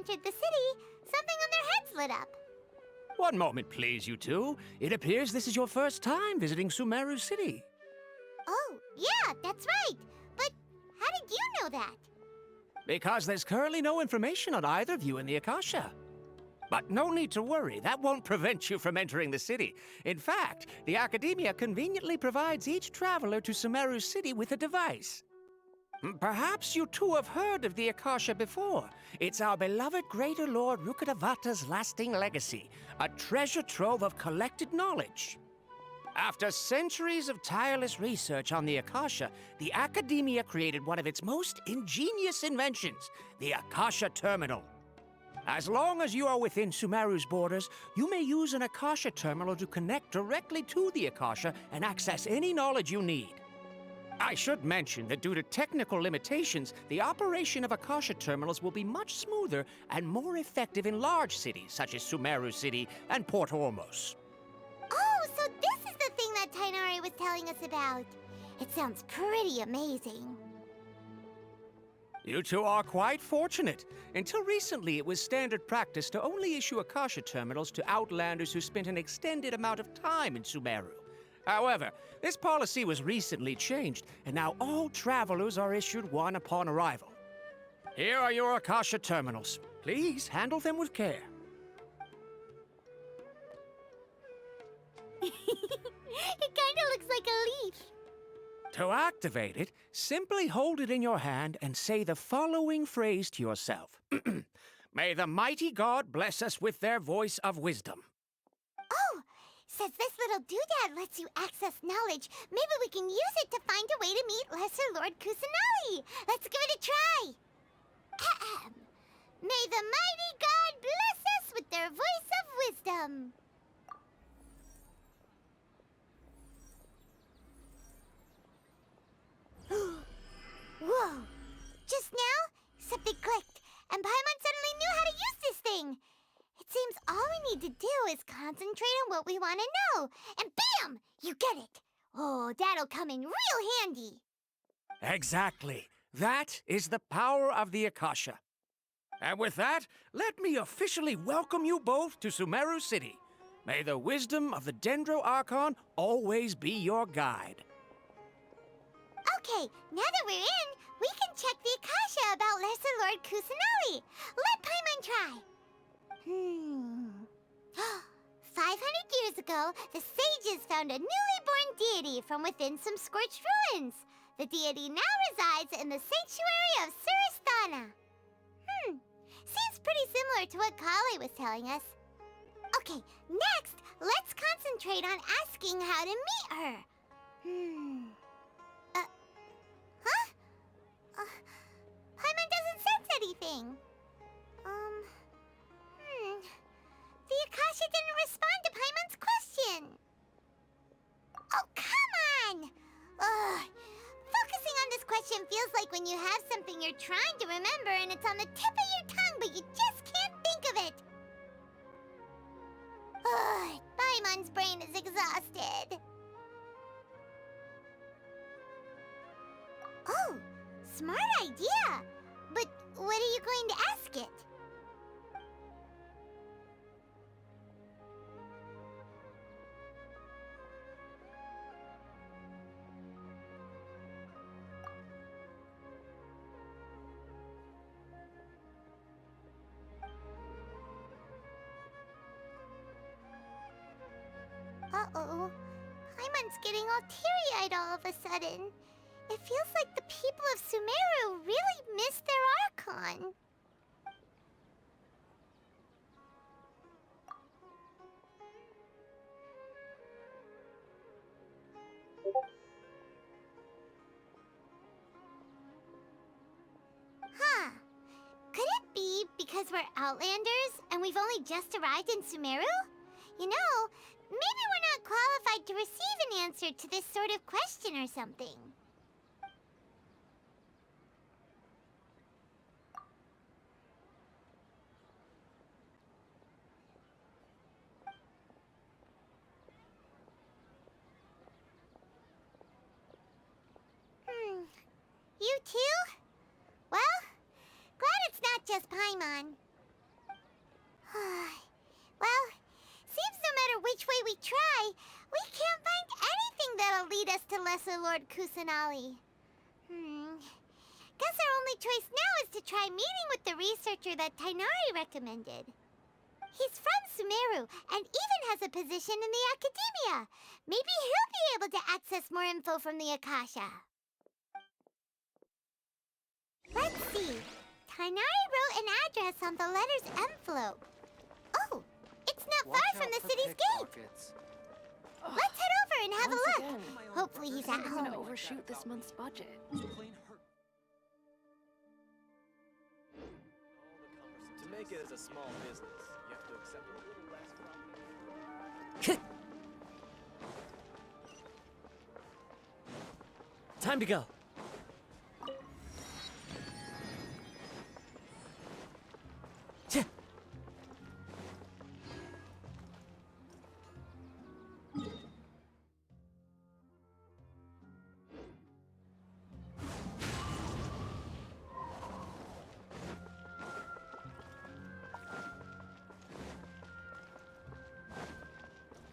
entered the city, something on their heads lit up. One moment, please, you two. It appears this is your first time visiting Sumeru City. Oh, yeah, that's right. But how did you know that? Because there's currently no information on either of you in the Akasha. But no need to worry, that won't prevent you from entering the city. In fact, the Academia conveniently provides each traveler to Sumeru City with a device. Perhaps you two have heard of the Akasha before. It's our beloved Greater Lord Rukkhadevata's lasting legacy, a treasure trove of collected knowledge. After centuries of tireless research on the Akasha, the Academia created one of its most ingenious inventions, the Akasha Terminal. As long as you are within Sumeru's borders, you may use an Akasha terminal to connect directly to the Akasha and access any knowledge you need. I should mention that due to technical limitations, the operation of Akasha terminals will be much smoother and more effective in large cities such as Sumeru City and Port Ormos. Oh, so this is the thing that Tainari was telling us about. It sounds pretty amazing. You two are quite fortunate. Until recently, it was standard practice to only issue Akasha terminals to outlanders who spent an extended amount of time in Sumeru. However, this policy was recently changed, and now all travelers are issued one upon arrival. Here are your Akasha terminals. Please handle them with care. It kinda looks like a leaf. To activate it, simply hold it in your hand and say the following phrase to yourself. May the mighty God bless us with their voice of wisdom. Oh, since this little doodad lets you access knowledge, maybe we can use it to find a way to meet Lesser Lord Kusanali. Let's give it a try. Ahem. May the mighty God bless us with their voice of wisdom. Whoa! Just now, something clicked, and Paimon suddenly knew how to use this thing. It seems all we need to do is concentrate on what we want to know, and bam! You get it. Oh, that'll come in real handy. Exactly. That is the power of the Akasha. And with that, let me officially welcome you both to Sumeru City. May the wisdom of the Dendro Archon always be your guide. Okay, now that we're in, we can check the Akasha about Lesser Lord Kusanali. Let Paimon try. 500 years ago, the sages found a newly born deity from within some scorched ruins. The deity now resides in the sanctuary of Surasthana. Seems pretty similar to what Kali was telling us. Okay, next, let's concentrate on asking how to meet her. Paimon doesn't sense anything. The Akasha didn't respond to Paimon's question. Oh, come on! Ugh. Focusing on this question feels like when you have something you're trying to remember and it's on the tip of your tongue, but you just can't think of it. Ugh, Paimon's brain is exhausted. Oh, smart idea! But what are you going to ask it? Uh-oh. Paimon's getting all teary-eyed all of a sudden. It feels like the people of Sumeru really miss their Archon. Huh. Could it be because we're Outlanders and we've only just arrived in Sumeru? You know, maybe we're not qualified to receive an answer to this sort of question or something. You too? Well, glad it's not just Paimon. Well, seems no matter which way we try, we can't find anything that'll lead us to Lesser Lord Kusanali. Guess our only choice now is to try meeting with the researcher that Tainari recommended. He's from Sumeru and even has a position in the academia. Maybe he'll be able to access more info from the Akasha. Let's see. Tainari wrote an address on the letter's envelope. Oh, it's not far from the city's gate. Let's head over and have a look. Hopefully he's at home. I'm gonna overshoot this month's budget. To make it as a small business, you have to accept a little less from... Time to go.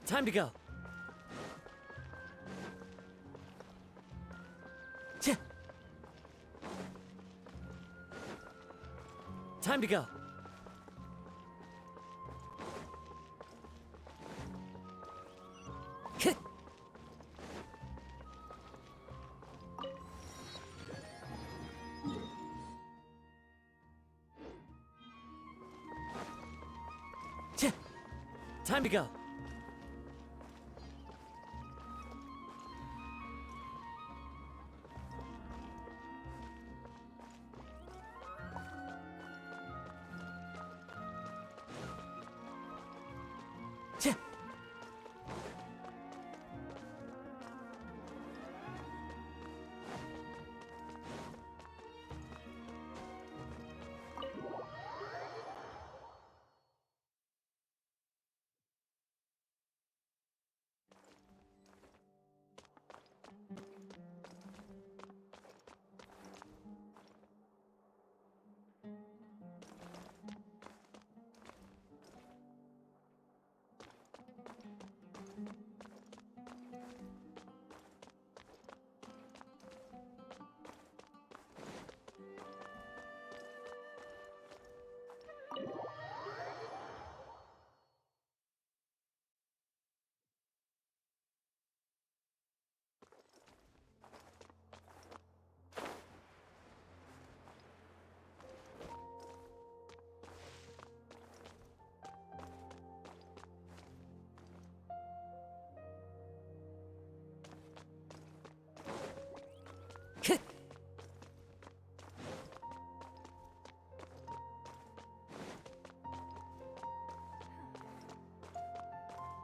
Time to go. Time to go. Time to go.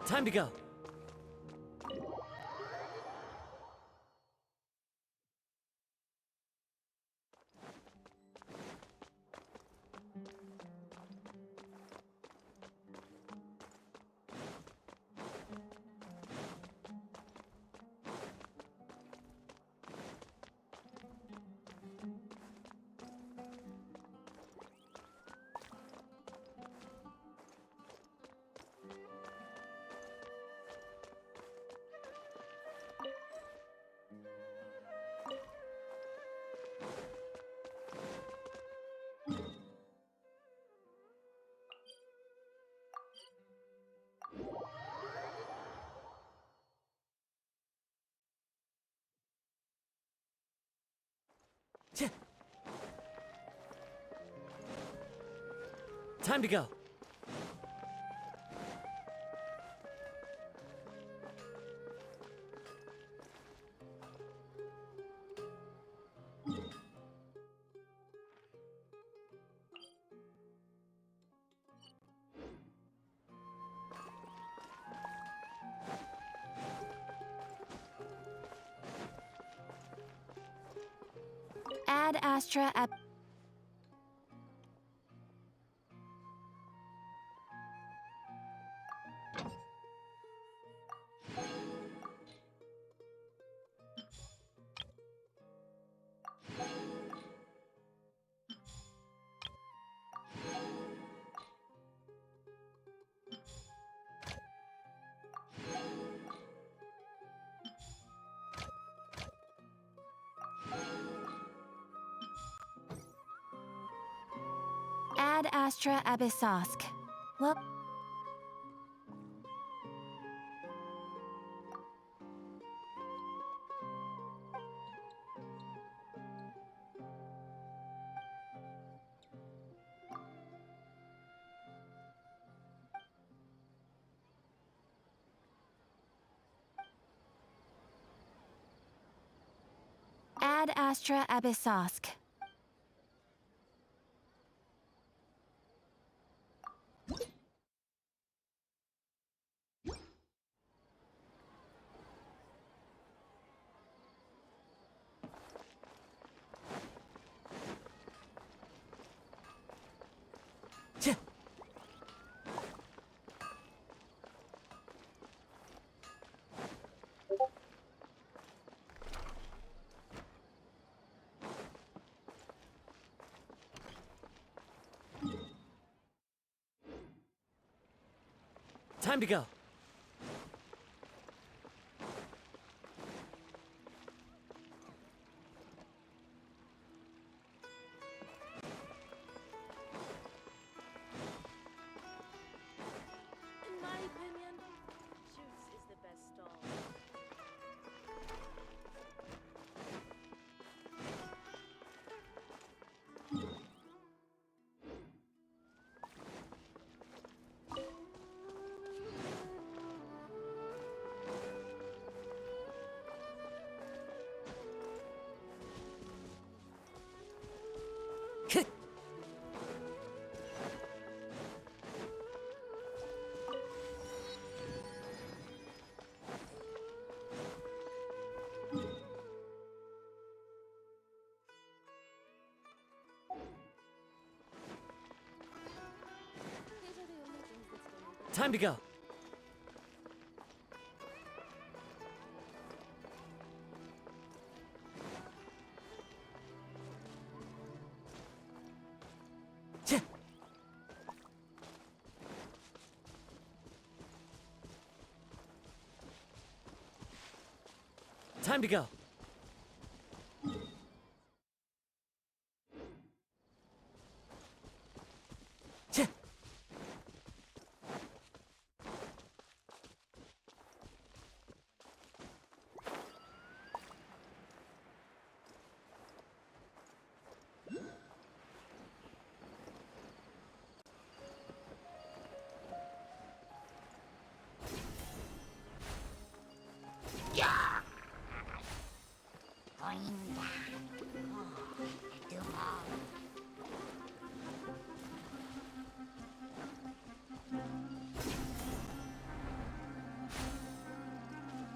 Time to go. Time to go. Ad Astra at... astra abyssosk. Whoop. Ad astra abyssosk. Time to go. In my opinion, Shoots is the best stall. These are the only things that still need. Time to go. Time to go.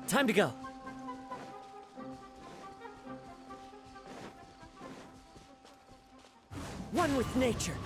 Time to go. One with nature.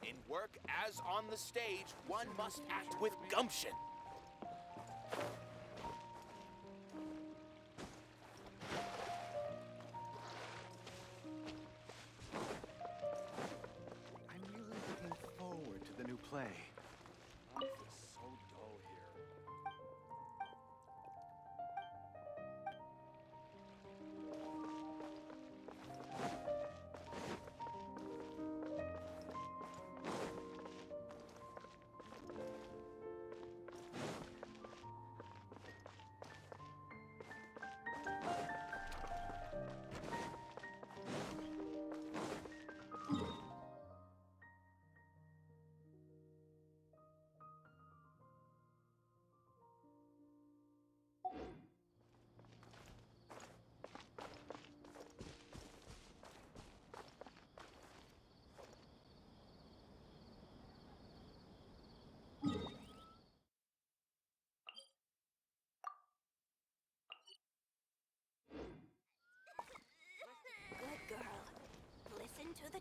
In work as on the stage, one must act with gumption. I'm really looking forward to the new play. Life is so dull here.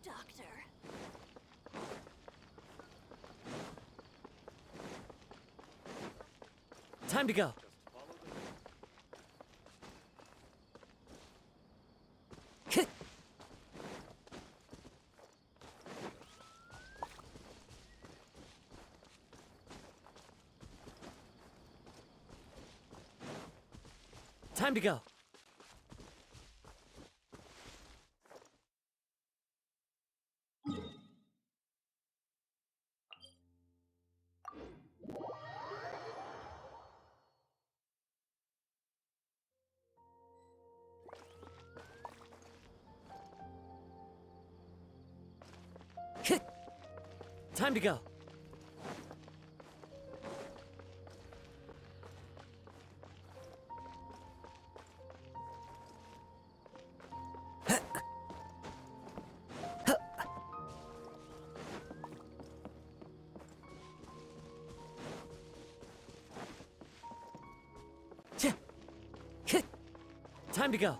Doctor. Time to go. Time to go. Time to go. Time to go.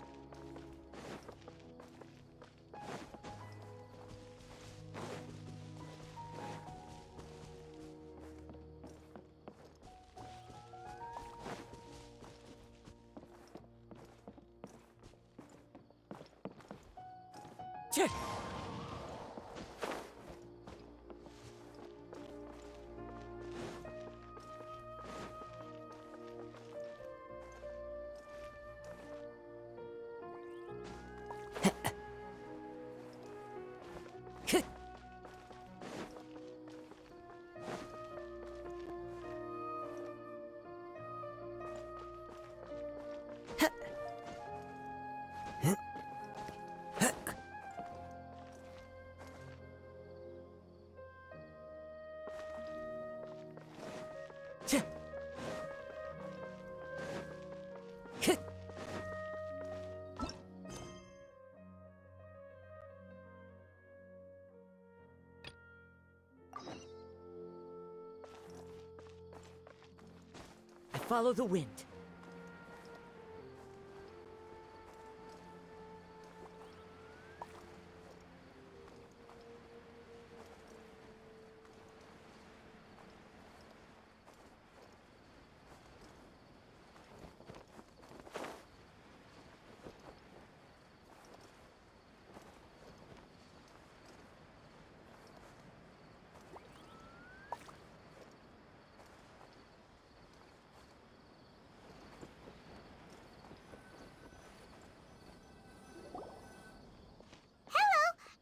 I follow the wind.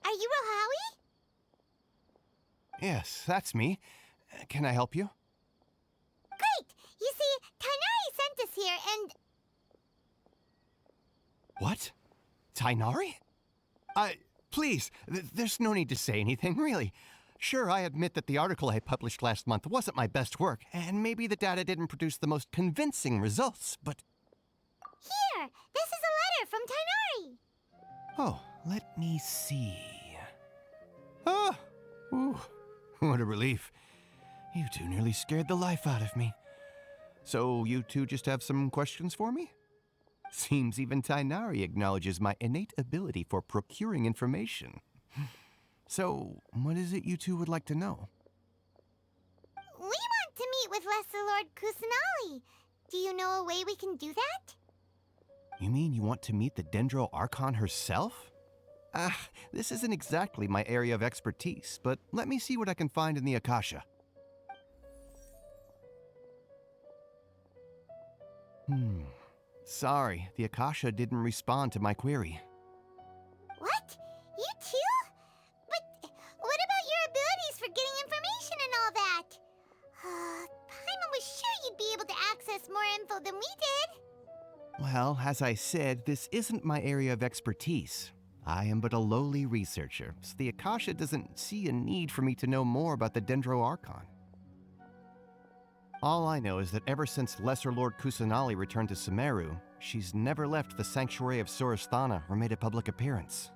Are you Rohawi? Yes, that's me. Can I help you? Great! You see, Tainari sent us here and... What? Tainari? Please, there's no need to say anything, really. Sure, I admit that the article I published last month wasn't my best work, and maybe the data didn't produce the most convincing results, but... Here! This is a letter from Tainari! Oh, let me see. Ah! Ooh, what a relief. You two nearly scared the life out of me. So you two just have some questions for me? Seems even Tainari acknowledges my innate ability for procuring information. So, what is it you two would like to know? We want to meet with Lesser Lord Kusanali. Do you know a way we can do that? You mean you want to meet the Dendro Archon herself? This isn't exactly my area of expertise, but let me see what I can find in the Akasha. Sorry, the Akasha didn't respond to my query. What? You too? But what about your abilities for getting information and all that? Paimon was sure you'd be able to access more info than we did. Well, as I said, this isn't my area of expertise. I am but a lowly researcher, so the Akasha doesn't see a need for me to know more about the Dendro Archon. All I know is that ever since Lesser Lord Kusanali returned to Sumeru, she's never left the Sanctuary of Sorasthana or made a public appearance.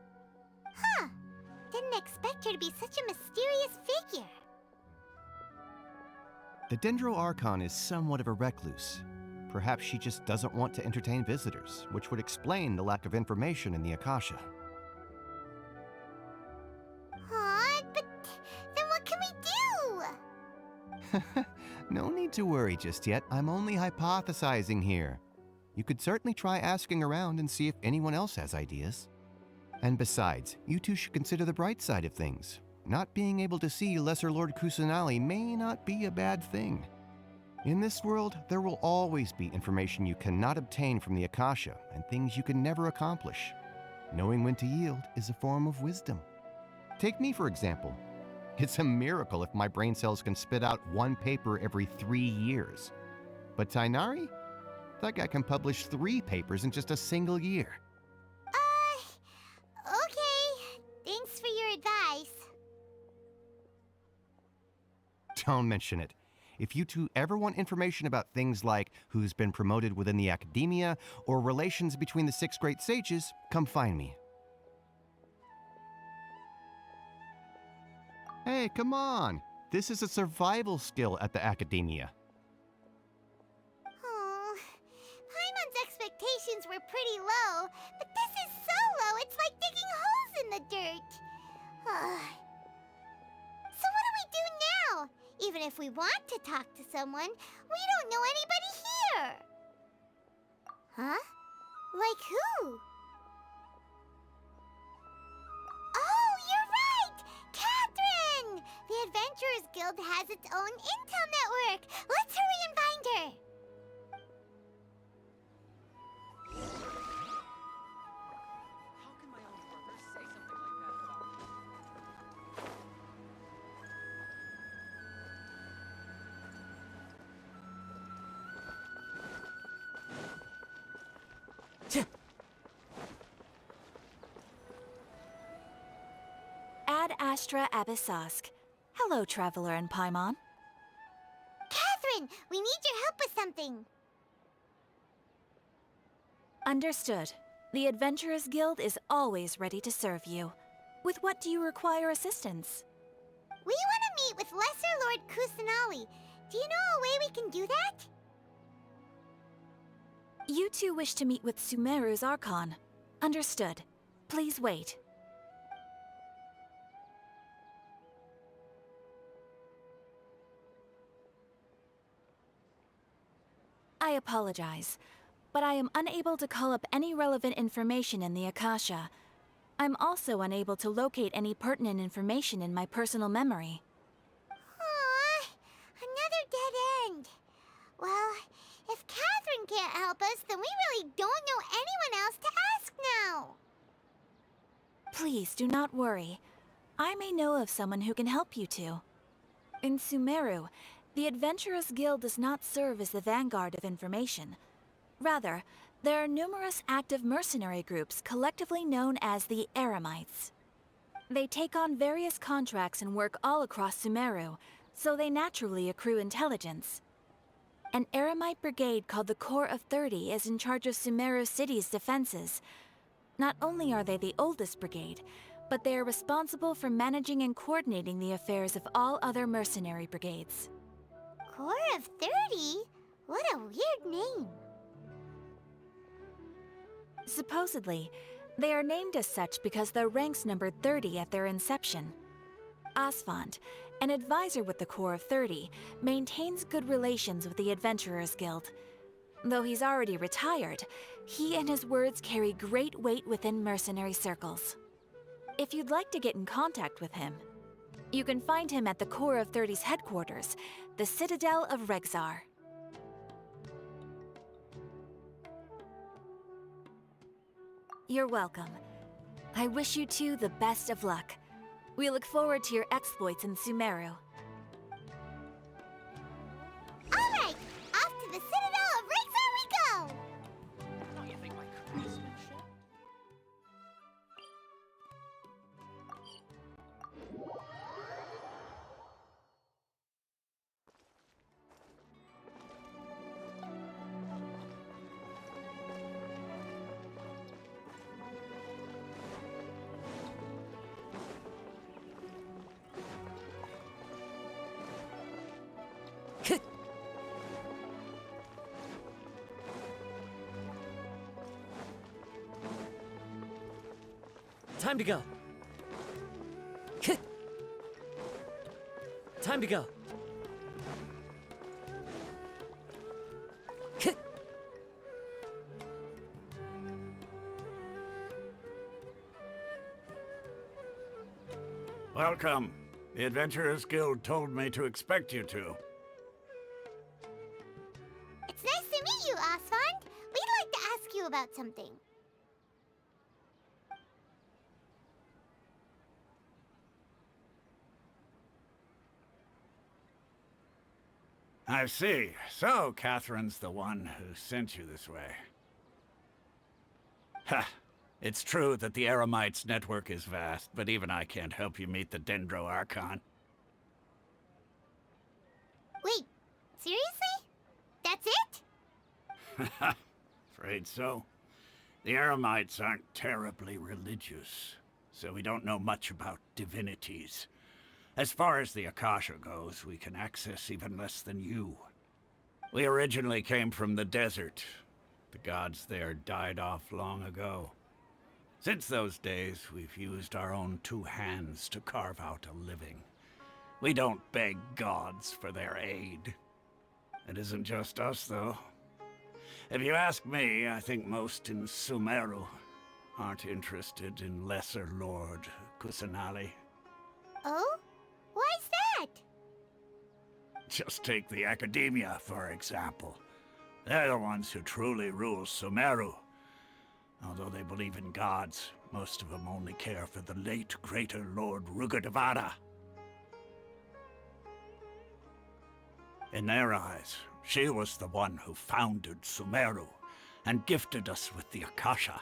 Huh. Didn't expect her to be such a mysterious figure. The Dendro Archon is somewhat of a recluse. Perhaps she just doesn't want to entertain visitors, which would explain the lack of information in the Akasha. No need to worry just yet. I'm only hypothesizing here. You could certainly try asking around and see if anyone else has ideas. And besides, you two should consider the bright side of things. Not being able to see Lesser Lord Kusanali may not be a bad thing. In this world, there will always be information you cannot obtain from the Akasha and things you can never accomplish. Knowing when to yield is a form of wisdom. Take me, for example. It's a miracle if my brain cells can spit out one paper every 3 years. But Tainari? That guy can publish 3 papers in just a single year. Okay. Thanks for your advice. Don't mention it. If you two ever want information about things like who's been promoted within the academia or relations between the 6 great sages, come find me. Hey, come on! This is a survival skill at the academia. Oh, Paimon's expectations were pretty low, but this is so low it's like digging holes in the dirt. So what do we do now? Even if we want to talk to someone, we don't know anybody here. Huh? Like who? Oh, you're right! Catherine! The Adventurers Guild has its own intel network. Let's hurry and find her. How can my own brother say something like that about me? Ad Astra Abyssosk. Hello, traveler in Paimon. Catherine, we need your help with something. Understood. The Adventurers Guild is always ready to serve you. With what do you require assistance? We want to meet with Lesser Lord Kusanali. Do you know a way we can do that? You two wish to meet with Sumeru's Archon. Understood. Please wait. I apologize, but I am unable to call up any relevant information in the Akasha. I'm also unable to locate any pertinent information in my personal memory. Aww, another dead end. Well, if Catherine can't help us, then we really don't know anyone else to ask now. Please do not worry. I may know of someone who can help you two. In Sumeru, the Adventurers Guild does not serve as the vanguard of information. Rather, there are numerous active mercenary groups collectively known as the Eremites. They take on various contracts and work all across Sumeru, so they naturally accrue intelligence. An Eremite brigade called the Corps of 30 is in charge of Sumeru City's defenses. Not only are they the oldest brigade, but they are responsible for managing and coordinating the affairs of all other mercenary brigades. Corps of 30? What a weird name. Supposedly, they are named as such because their ranks numbered 30 at their inception. Asfand, an advisor with the Corps of 30, maintains good relations with the Adventurers Guild. Though he's already retired, he and his words carry great weight within mercenary circles. If you'd like to get in contact with him, you can find him at the Corps of 30's headquarters, the Citadel of Regzar. You're welcome. I wish you two the best of luck. We look forward to your exploits in Sumeru. All right, off to the Citadel of Regzar we go! Don't you think my craftsmanship? Time to go. Time to go. Welcome. The Adventurers Guild told me to expect you two. It's nice to meet you, Osfond. We'd like to ask you about something. I see. So, Catherine's the one who sent you this way. Ha! It's true that the Eremites' network is vast, but even I can't help you meet the Dendro Archon. Wait, seriously? That's it? Afraid so. The Eremites aren't terribly religious, so we don't know much about divinities. As far as the Akasha goes, we can access even less than you. We originally came from the desert. The gods there died off long ago. Since those days, we've used our own two hands to carve out a living. We don't beg gods for their aid. It isn't just us, though. If you ask me, I think most in Sumeru aren't interested in Lesser Lord Kusanali. Oh? Why's that? Just take the Academia, for example. They're the ones who truly rule Sumeru. Although they believe in gods, most of them only care for the late Greater Lord Rugudevada. In their eyes, she was the one who founded Sumeru and gifted us with the Akasha.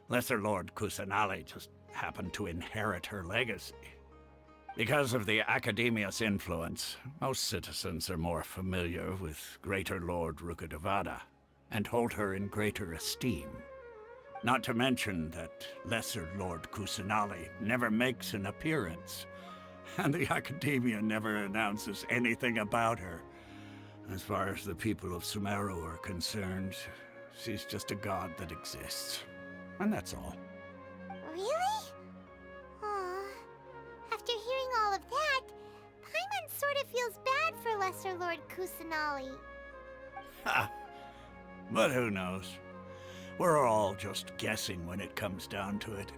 Lesser Lord Kusanali just happened to inherit her legacy. Because of the Academia's influence, most citizens are more familiar with Greater Lord Rugudevada and hold her in greater esteem. Not to mention that Lesser Lord Kusanali never makes an appearance, and the Academia never announces anything about her. As far as the people of Sumeru are concerned, she's just a god that exists. And that's all. Really? Aw. After hearing all of that, Paimon sort of feels bad for Lesser Lord Kusanali. Ha! But who knows? We're all just guessing when it comes down to it.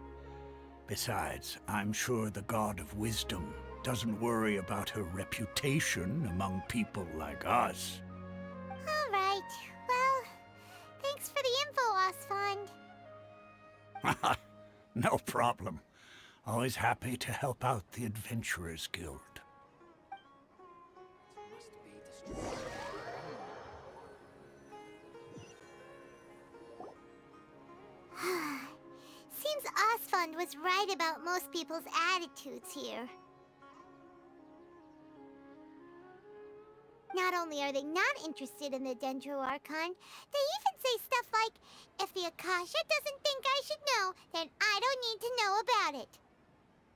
Besides, I'm sure the God of Wisdom doesn't worry about her reputation among people like us. All right. Well, thanks for the info, Osfond. No problem. Always happy to help out the Adventurers Guild. Seems Osfond was right about most people's attitudes here. Not only are they not interested in the Dendro Archon, they even say stuff like, if the Akasha doesn't think I should know, then I don't need to know about it.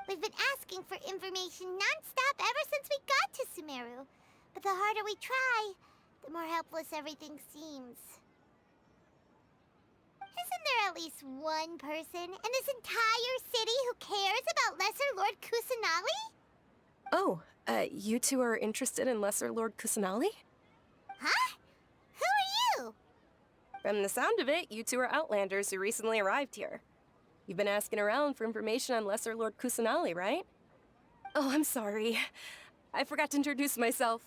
We've been asking for information non-stop ever since we got to Sumeru. But the harder we try, the more helpless everything seems. Isn't there at least one person in this entire city who cares about Lesser Lord Kusanali? Oh, you two are interested in Lesser Lord Kusanali? Huh? Who are you? From the sound of it, you two are Outlanders who recently arrived here. You've been asking around for information on Lesser Lord Kusanali, right? Oh, I'm sorry. I forgot to introduce myself.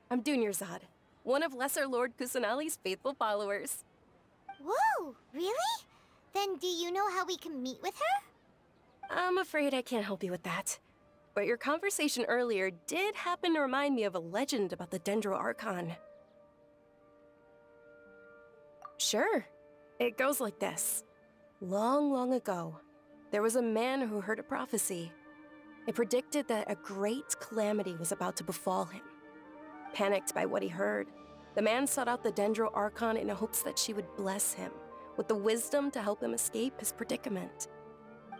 I'm Dunyarzad, one of Lesser Lord Kusanali's faithful followers. Whoa, really? Then do you know how we can meet with her? I'm afraid I can't help you with that. But your conversation earlier did happen to remind me of a legend about the Dendro Archon. Sure. It goes like this. Long, long ago, there was a man who heard a prophecy. It predicted that a great calamity was about to befall him. Panicked by what he heard, the man sought out the Dendro Archon in hopes that she would bless him with the wisdom to help him escape his predicament.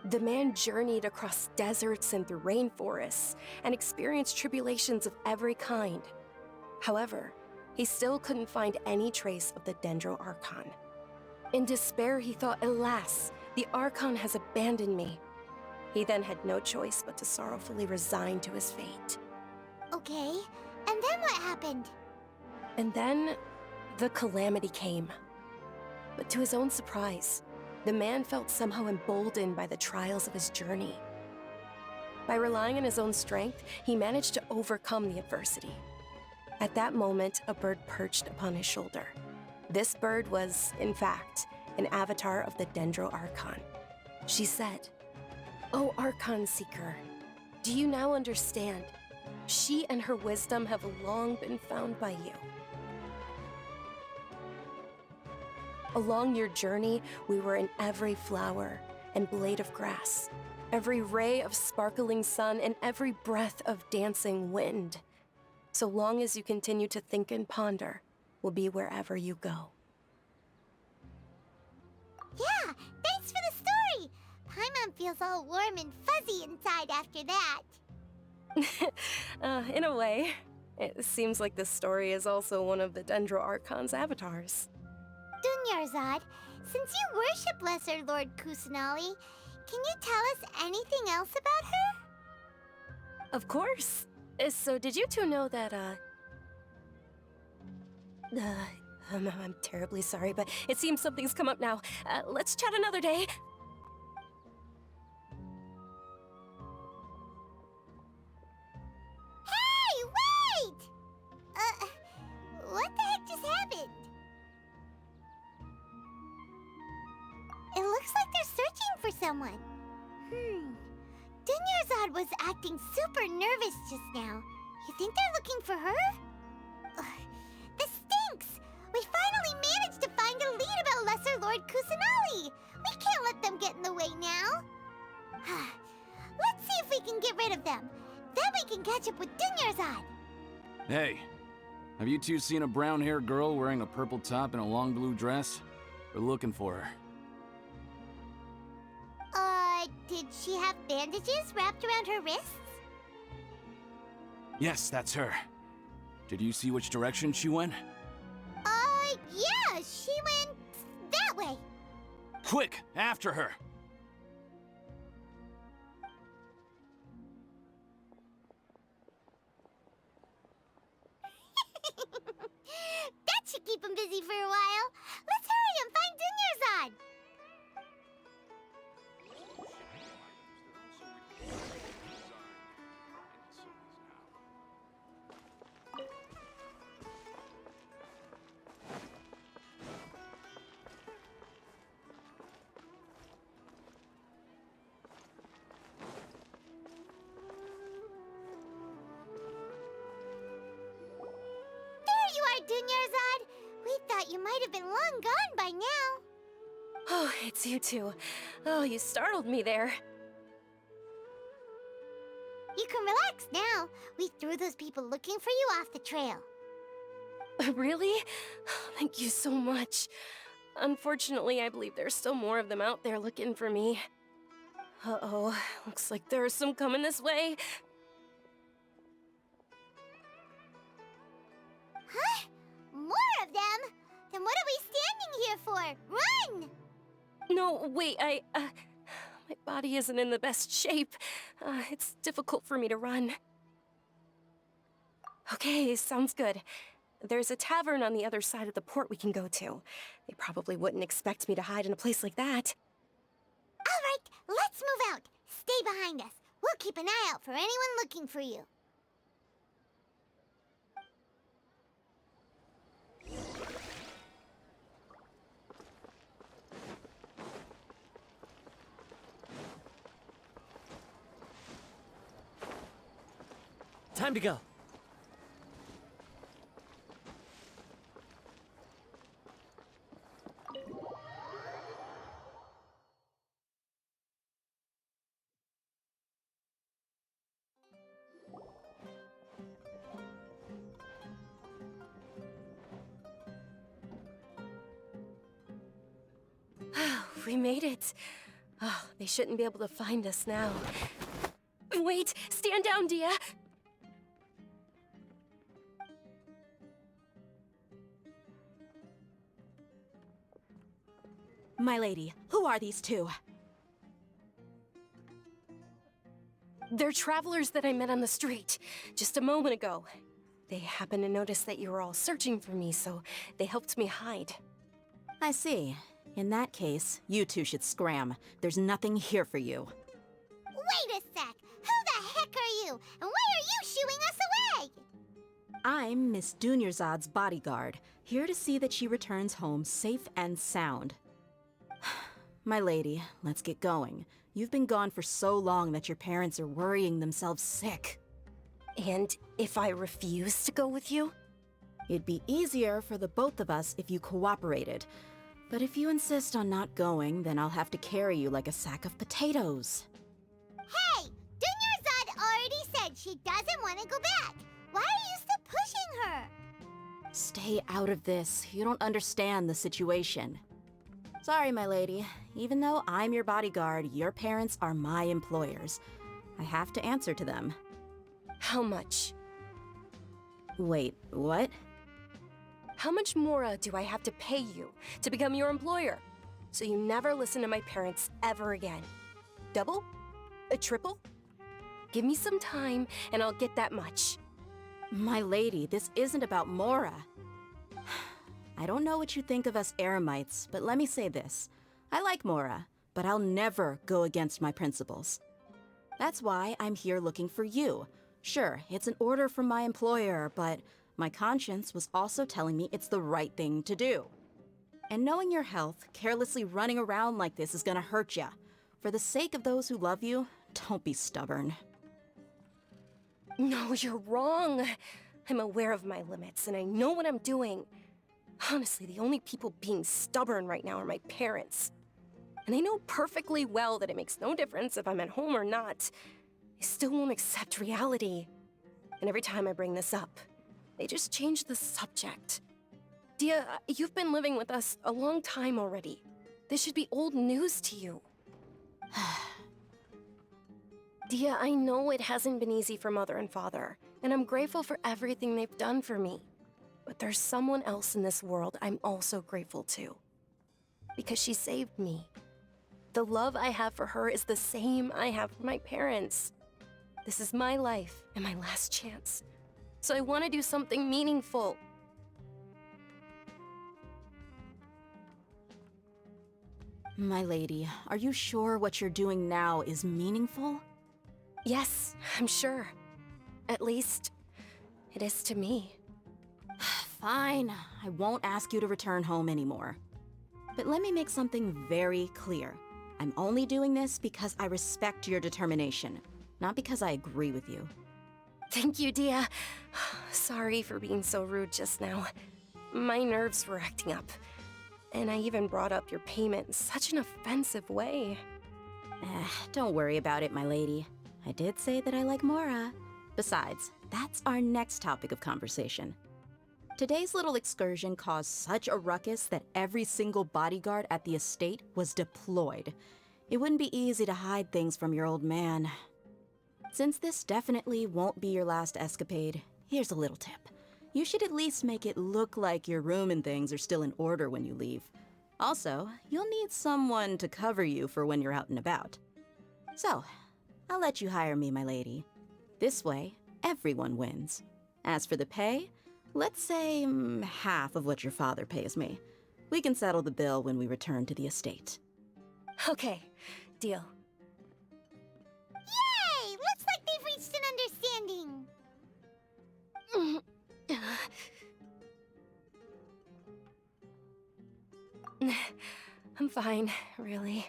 The man journeyed across deserts and through rainforests and experienced tribulations of every kind. However, he still couldn't find any trace of the Dendro Archon. In despair, he thought, alas, the Archon has abandoned me. He then had no choice but to sorrowfully resign to his fate. Okay, And then what happened? And then, the calamity came. But to his own surprise, the man felt somehow emboldened by the trials of his journey. By relying on his own strength, he managed to overcome the adversity. At that moment, a bird perched upon his shoulder. This bird was, in fact, an avatar of the Dendro Archon. She said, "O Archon Seeker, do you now understand? She and her wisdom have long been found by you. Along your journey, we were in every flower and blade of grass, every ray of sparkling sun, and every breath of dancing wind. So long as you continue to think and ponder, we'll be wherever you go." Yeah, thanks for the story! Paimon feels all warm and fuzzy inside after that. In a way. It seems like this story is also one of the Dendro Archon's avatars. Dunyarzad, since you worship Lesser Lord Kusanali, can you tell us anything else about her? Of course. So did you two know that, I'm terribly sorry, but it seems something's come up now. Let's chat another day. Hey, wait! What the heck just happened? It looks like they're searching for someone. Dunyarzad was acting super nervous just now. You think they're looking for her? This stinks! We finally managed to find a lead about Lesser Lord Kusanali! We can't let them get in the way now. Let's see if we can get rid of them. Then we can catch up with Dunyarzad. Hey, have you two seen a brown-haired girl wearing a purple top and a long blue dress? We're looking for her. Did she have bandages wrapped around her wrists? Yes, that's her. Did you see which direction she went? Yeah, she went that way. Quick, after her! That should keep him busy for a while. Let's hurry and find Dunyarzad. Dunyarzad, we thought you might have been long gone by now. Oh, it's you two. Oh, you startled me there. You can relax now. We threw those people looking for you off the trail. Really? Thank you so much. Unfortunately, I believe there's still more of them out there looking for me. Uh-oh, looks like there's some coming this way. Huh? More of them? Then what are we standing here for? Run! No, wait, my body isn't in the best shape. It's difficult for me to run. Okay, sounds good. There's a tavern on the other side of the port we can go to. They probably wouldn't expect me to hide in a place like that. All right, let's move out. Stay behind us. We'll keep an eye out for anyone looking for you. Time to go. We made it. Oh, they shouldn't be able to find us now. Wait, stand down, Dia. My lady, who are these two? They're travelers that I met on the street just a moment ago. They happened to notice that you were all searching for me, so they helped me hide. I see. In that case, you two should scram. There's nothing here for you. Wait a sec! Who the heck are you? And why are you shooing us away? I'm Miss Dunyarzad's bodyguard, here to see that she returns home safe and sound. My lady, let's get going. You've been gone for so long that your parents are worrying themselves sick. And if I refuse to go with you? It'd be easier for the both of us if you cooperated. But if you insist on not going, then I'll have to carry you like a sack of potatoes. Hey! Dunyarzad already said she doesn't want to go back. Why are you still pushing her? Stay out of this. You don't understand the situation. Sorry, my lady. Even though I'm your bodyguard, your parents are my employers. I have to answer to them. How much? Wait, what? How much more do I have to pay you to become your employer? So you never listen to my parents ever again. Double? A triple? Give me some time and I'll get that much. My lady, this isn't about Mora. I don't know what you think of us Eremites, but let me say this. I like Mora, but I'll never go against my principles. That's why I'm here looking for you. Sure, it's an order from my employer, but my conscience was also telling me it's the right thing to do. And knowing your health, carelessly running around like this is gonna hurt ya. For the sake of those who love you, don't be stubborn. No, you're wrong. I'm aware of my limits and I know what I'm doing. Honestly, the only people being stubborn right now are my parents. And they know perfectly well that it makes no difference if I'm at home or not. They still won't accept reality. And every time I bring this up, they just change the subject. Dia, you've been living with us a long time already. This should be old news to you. Dia, I know it hasn't been easy for Mother and Father, and I'm grateful for everything they've done for me. But there's someone else in this world I'm also grateful to. Because she saved me. The love I have for her is the same I have for my parents. This is my life and my last chance. So I want to do something meaningful. My lady, are you sure what you're doing now is meaningful? Yes, I'm sure. At least, it is to me. Fine, I won't ask you to return home anymore. But let me make something very clear. I'm only doing this because I respect your determination, not because I agree with you. Thank you, Dia. Sorry for being so rude just now. My nerves were acting up. And I even brought up your payment in such an offensive way. Don't worry about it, my lady. I did say that I like Mora. Besides, that's our next topic of conversation. Today's little excursion caused such a ruckus that every single bodyguard at the estate was deployed. It wouldn't be easy to hide things from your old man. Since this definitely won't be your last escapade, here's a little tip. You should at least make it look like your room and things are still in order when you leave. Also, you'll need someone to cover you for when you're out and about. So, I'll let you hire me, my lady. This way, everyone wins. As for the pay, let's say half of what your father pays me. We can settle the bill when we return to the estate. Okay, deal. Yay! Looks like they've reached an understanding. I'm fine, really.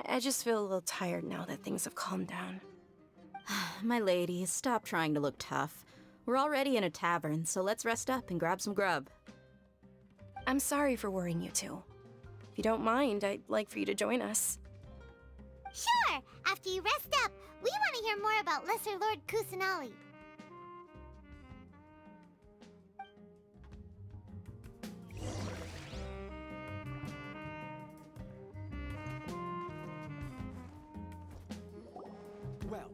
I just feel a little tired now that things have calmed down. My lady, stop trying to look tough. We're already in a tavern, so let's rest up and grab some grub. I'm sorry for worrying you two. If you don't mind, I'd like for you to join us. Sure! After you rest up, we want to hear more about Lesser Lord Kusanali. Well,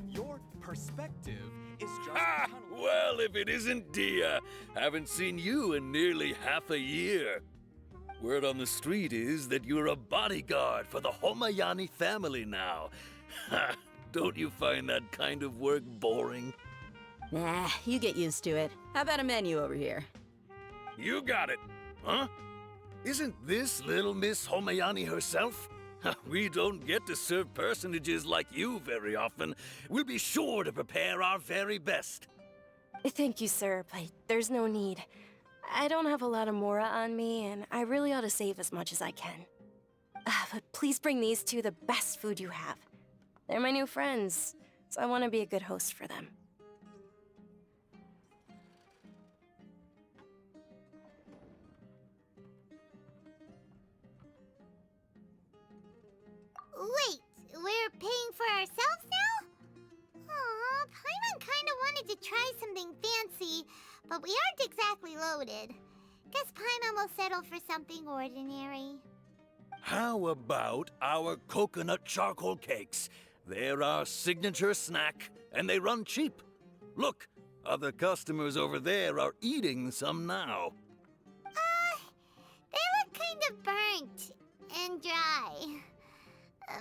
your perspective is just Ha! Well, if it isn't Dia. Haven't seen you in nearly half a year. Word on the street is that you're a bodyguard for the Homayani family now. Ha! Don't you find that kind of work boring? Nah, you get used to it. How about a menu over here? You got it. Huh? Isn't this little Miss Homayani herself? We don't get to serve personages like you very often. We'll be sure to prepare our very best. Thank you, sir, but there's no need. I don't have a lot of mora on me, and I really ought to save as much as I can. But please bring these two the best food you have. They're my new friends, so I want to be a good host for them. Wait, we're paying for ourselves now? Aw, Paimon kinda wanted to try something fancy, but we aren't exactly loaded. Guess Paimon will settle for something ordinary. How about our coconut charcoal cakes? They're our signature snack, and they run cheap. Look, other customers over there are eating some now. They look kind of burnt and dry.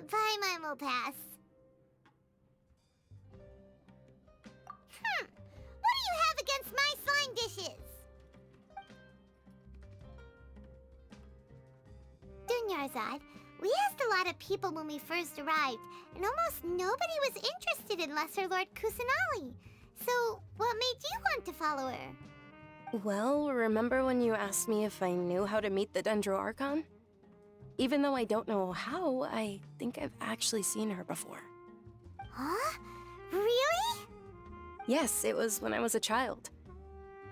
Paimon will pass. What do you have against my slime dishes? Dunyarzad, we asked a lot of people when we first arrived, and almost nobody was interested in Lesser Lord Kusanali. So, what made you want to follow her? Well, remember when you asked me if I knew how to meet the Dendro Archon? Even though I don't know how, I think I've actually seen her before. Huh? Really? Yes, it was when I was a child.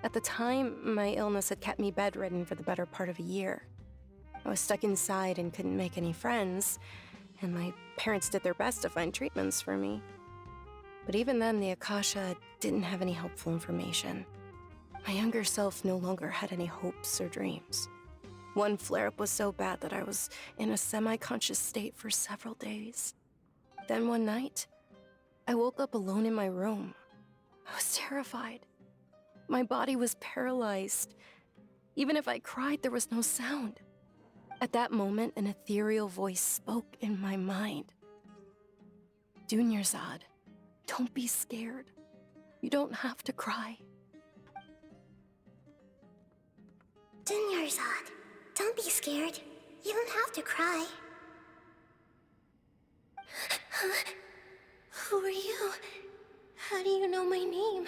At the time, my illness had kept me bedridden for the better part of a year. I was stuck inside and couldn't make any friends, and my parents did their best to find treatments for me. But even then, the Akasha didn't have any helpful information. My younger self no longer had any hopes or dreams. One flare-up was so bad that I was in a semi-conscious state for several days. Then one night, I woke up alone in my room. I was terrified. My body was paralyzed. Even if I cried, there was no sound. At that moment, an ethereal voice spoke in my mind. Dunyarzad, don't be scared. You don't have to cry. Dunyarzad, don't be scared. You don't have to cry. Who are you? How do you know my name?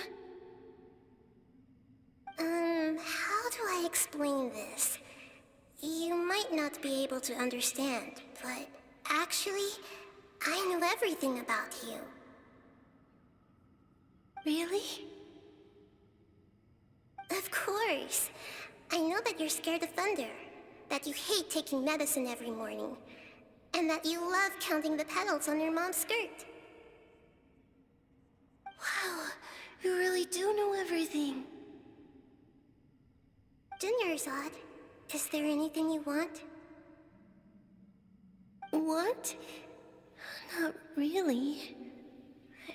How do I explain this? You might not be able to understand, but actually, I know everything about you. Really? Of course. I know that you're scared of thunder, that you hate taking medicine every morning, and that you love counting the petals on your mom's skirt. Wow, you really do know everything. Dunyarzad, is there anything you want? Want? Not really.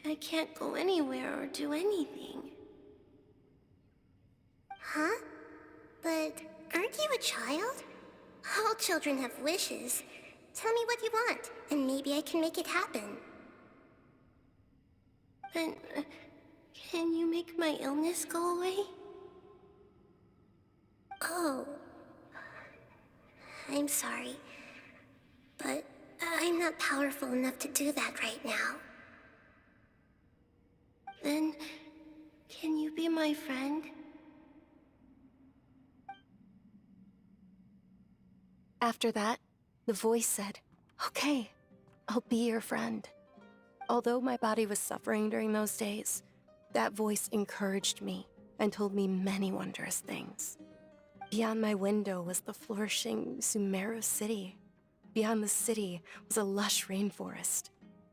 I can't go anywhere or do anything. Huh? But aren't you a child? All children have wishes. Tell me what you want, and maybe I can make it happen. But can you make my illness go away? Oh. I'm sorry. But I'm not powerful enough to do that right now. Then, can you be my friend? After that, the voice said, "Okay, I'll be your friend." Although my body was suffering during those days, that voice encouraged me and told me many wondrous things. Beyond my window was the flourishing Sumeru city. Beyond the city was a lush rainforest.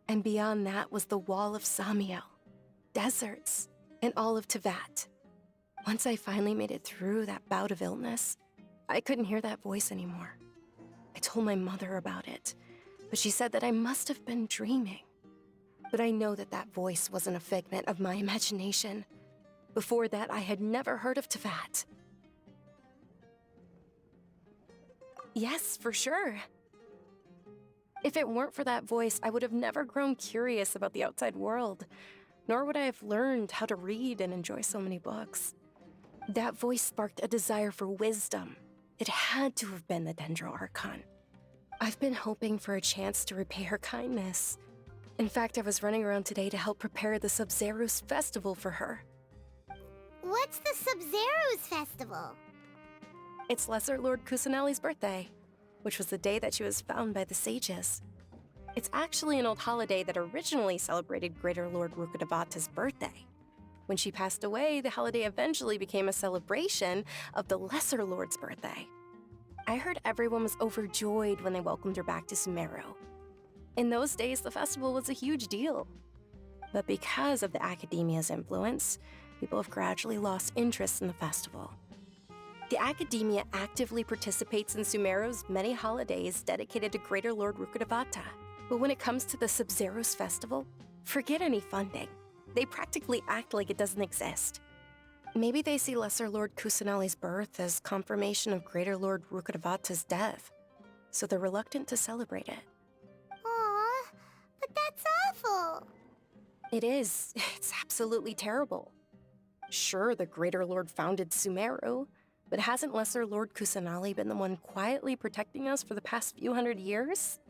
And beyond that was the wall of Samiel, deserts, and all of Tevat. Once I finally made it through that bout of illness, I couldn't hear that voice anymore. I told my mother about it, but she said that I must have been dreaming. But I know that that voice wasn't a figment of my imagination. Before that, I had never heard of Tevat. Yes, for sure. If it weren't for that voice, I would have never grown curious about the outside world. nor would I have learned how to read and enjoy so many books. That voice sparked a desire for wisdom. It had to have been the Dendro Archon. I've been hoping for a chance to repay her kindness. In fact, I was running around today to help prepare the Sub-Zero's festival for her. What's the Sub-Zero's festival? It's Lesser Lord Kusanali's birthday, which was the day that she was found by the sages. It's actually an old holiday that originally celebrated Greater Lord Rukkhadevata's birthday. When she passed away, the holiday eventually became a celebration of the Lesser Lord's birthday. I heard everyone was overjoyed when they welcomed her back to Sumeru. In those days, the festival was a huge deal. But because of the Academia's influence, people have gradually lost interest in the festival. The Academia actively participates in Sumeru's many holidays dedicated to Greater Lord Rukkhadevata. But when it comes to the Sub-Zero's festival, forget any funding. They practically act like it doesn't exist. Maybe they see Lesser Lord Kusanali's birth as confirmation of Greater Lord Rukkhadevata's death, so they're reluctant to celebrate it. Aw, but that's awful. It is. It's absolutely terrible. Sure, the Greater Lord founded Sumeru, but hasn't Lesser Lord Kusanali been the one quietly protecting us for the past few hundred years?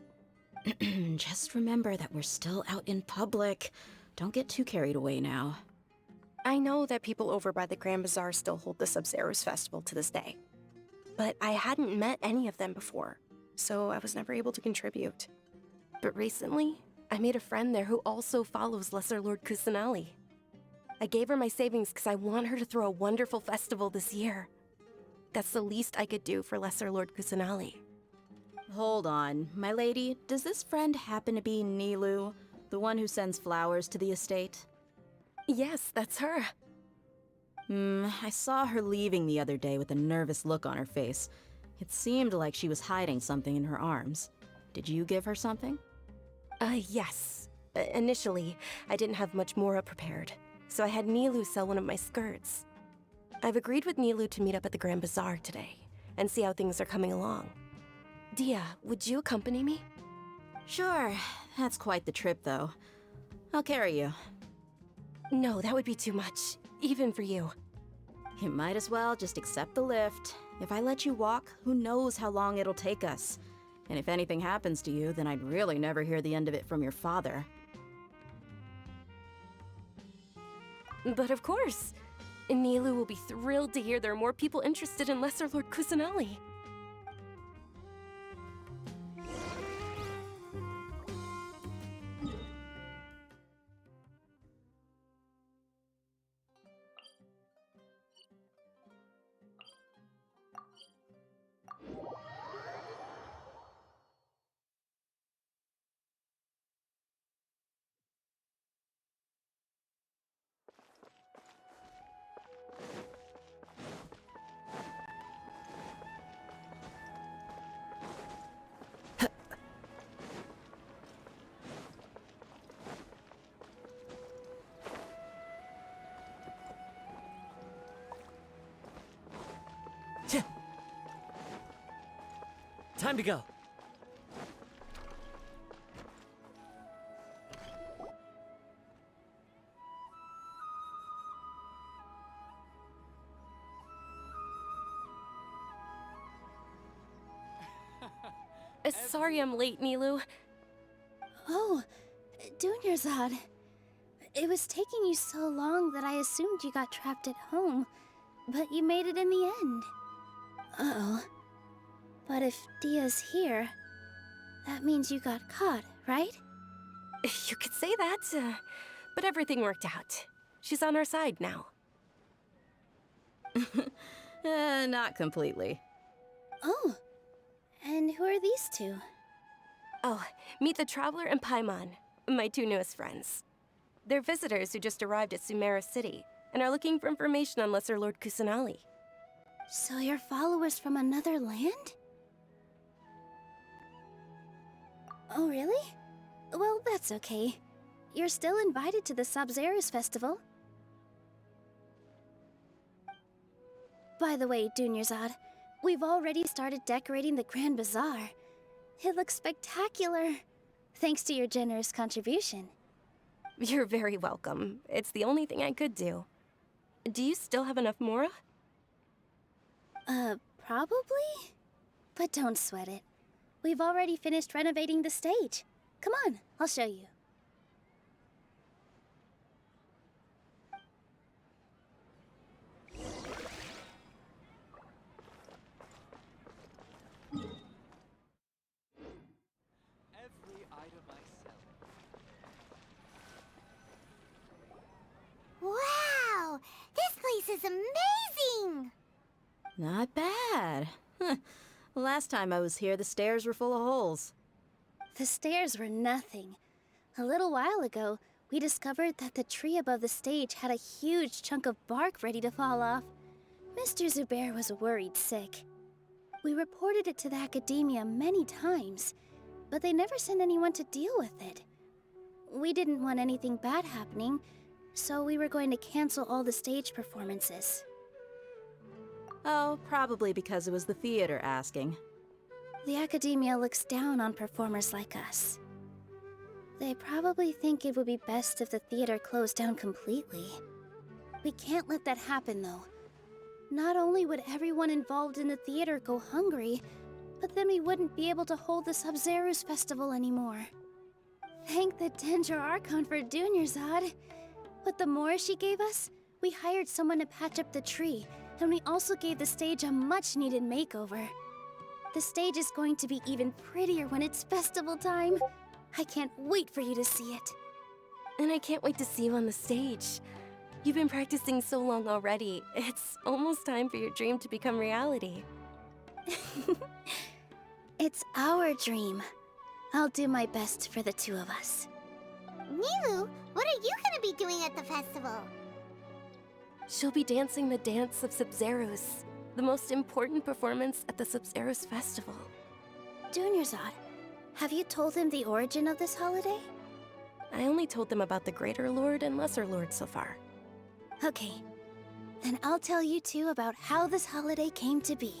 Just remember that we're still out in public. Don't get too carried away now. I know that people over by the Grand Bazaar still hold the Sub-Zero's festival to this day. But I hadn't met any of them before, so I was never able to contribute. But recently, I made a friend there who also follows Lesser Lord Kusanali. I gave her my savings because I want her to throw a wonderful festival this year. That's the least I could do for Lesser Lord Kusanali. Hold on, my lady. Does this friend happen to be Nilu, the one who sends flowers to the estate? Yes, that's her. I saw her leaving the other day with a nervous look on her face. It seemed like she was hiding something in her arms. Did you give her something? Yes. Initially, I didn't have much Mora prepared, so I had Nilu sell one of my skirts. I've agreed with Nilu to meet up at the Grand Bazaar today, and see how things are coming along. Dia, would you accompany me? Sure. That's quite the trip, though. I'll carry you. No, that would be too much, even for you. You might as well just accept the lift. If I let you walk, who knows how long it'll take us. And if anything happens to you, then I'd really never hear the end of it from your father. But of course. Nilu will be thrilled to hear there are more people interested in Lesser Lord Kusanali. Time to go. Sorry I'm late, Nilu. Oh, Dunyarzad. It was taking you so long that I assumed you got trapped at home, but you made it in the end. Uh-oh. But if Dia's here, that means you got caught, right? You could say that, but everything worked out. She's on our side now. Not completely. Oh, and who are these two? Oh, meet the Traveler and Paimon, my two newest friends. They're visitors who just arrived at Sumeru City and are looking for information on Lesser Lord Kusanali. So you're followers from another land? Oh, really? Well, that's okay. You're still invited to the Sub-Zero's festival. By the way, Dunyarzad, we've already started decorating the Grand Bazaar. It looks spectacular, thanks to your generous contribution. You're very welcome. It's the only thing I could do. Do you still have enough mora? Probably? But don't sweat it. We've already finished renovating the stage. Come on, I'll show you. Every item I sell. Wow! This place is amazing! Not bad. Last time I was here, the stairs were full of holes. The stairs were nothing. A little while ago, we discovered that the tree above the stage had a huge chunk of bark ready to fall off. Mr. Zubair was worried sick. We reported it to the academia many times, but they never sent anyone to deal with it. We didn't want anything bad happening, so we were going to cancel all the stage performances. Oh, probably because it was the theater asking. The academia looks down on performers like us. They probably think it would be best if the theater closed down completely. We can't let that happen, though. Not only would everyone involved in the theater go hungry, but then we wouldn't be able to hold the Sub-Zerus festival anymore. Thank the Dendro Archon for Dunyarzad. With the mora she gave us, we hired someone to patch up the tree, and we also gave the stage a much-needed makeover. The stage is going to be even prettier when it's festival time. I can't wait for you to see it. And I can't wait to see you on the stage. You've been practicing so long already. It's almost time for your dream to become reality. It's our dream. I'll do my best for the two of us. Nilu, what are you gonna be doing at the festival? She'll be dancing the dance of Sub-Zerus, the most important performance at the Sub-Zerus festival. Dunyarzad, have you told them the origin of this holiday? I only told them about the Greater Lord and Lesser Lord so far. Okay, then I'll tell you two about how this holiday came to be.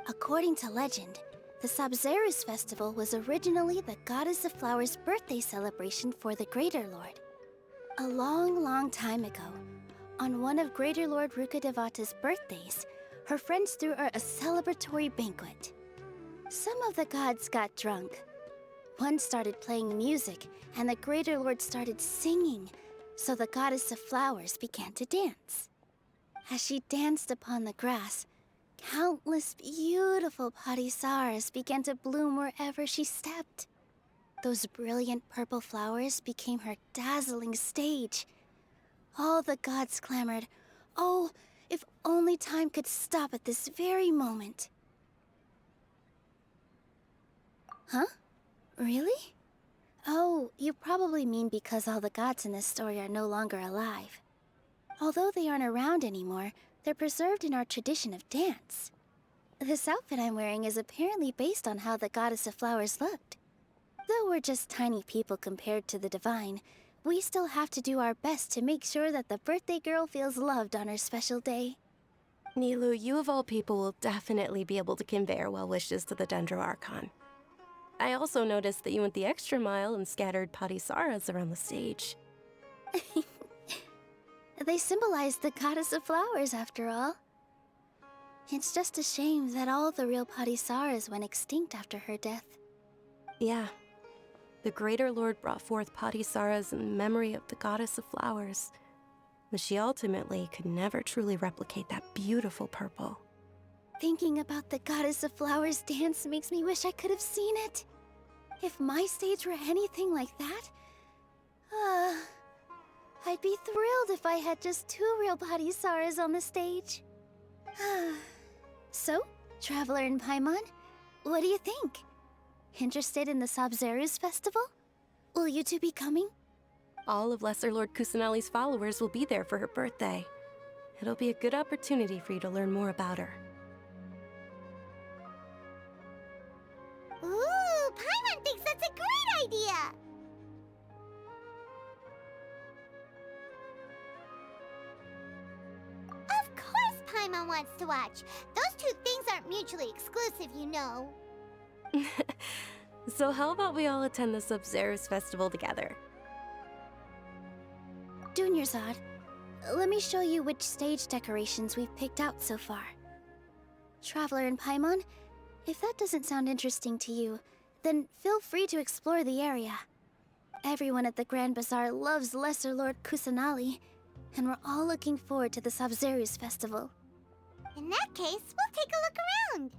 According to legend, the Sub-Zerus festival was originally the Goddess of Flowers' birthday celebration for the Greater Lord. A long, long time ago, on one of Greater Lord Rukkhadevata's birthdays, her friends threw her a celebratory banquet. Some of the gods got drunk. One started playing music, and the Greater Lord started singing, so the Goddess of Flowers began to dance. As she danced upon the grass, countless beautiful parisaras began to bloom wherever she stepped. Those brilliant purple flowers became her dazzling stage. All the gods clamored, "Oh, if only time could stop at this very moment." Huh? Really? Oh, you probably mean because all the gods in this story are no longer alive. Although they aren't around anymore, they're preserved in our tradition of dance. This outfit I'm wearing is apparently based on how the Goddess of Flowers looked. Though we're just tiny people compared to the divine, we still have to do our best to make sure that the birthday girl feels loved on her special day. Nilu, you of all people will definitely be able to convey our well wishes to the Dendro Archon. I also noticed that you went the extra mile and scattered parisaras around the stage. They symbolize the Goddess of Flowers, after all. It's just a shame that all the real parisaras went extinct after her death. Yeah. The Greater Lord brought forth parisaras in memory of the Goddess of Flowers, but she ultimately could never truly replicate that beautiful purple. Thinking about the Goddess of Flowers dance makes me wish I could have seen it. If my stage were anything like that, I'd be thrilled if I had just 2 real parisaras on the stage. So, Traveler and Paimon, what do you think? Interested in the Sub-Zerus festival? Will you two be coming? All of Lesser Lord Kusanali's followers will be there for her birthday. It'll be a good opportunity for you to learn more about her. Ooh, Paimon thinks that's a great idea! Of course Paimon wants to watch. Those two things aren't mutually exclusive, you know. So how about we all attend the Sub-Zerus festival together? Dunyarzad, let me show you which stage decorations we've picked out so far. Traveler in Paimon, if that doesn't sound interesting to you, then feel free to explore the area. Everyone at the Grand Bazaar loves Lesser Lord Kusanali, and we're all looking forward to the Sabzeruz festival. In that case, we'll take a look around.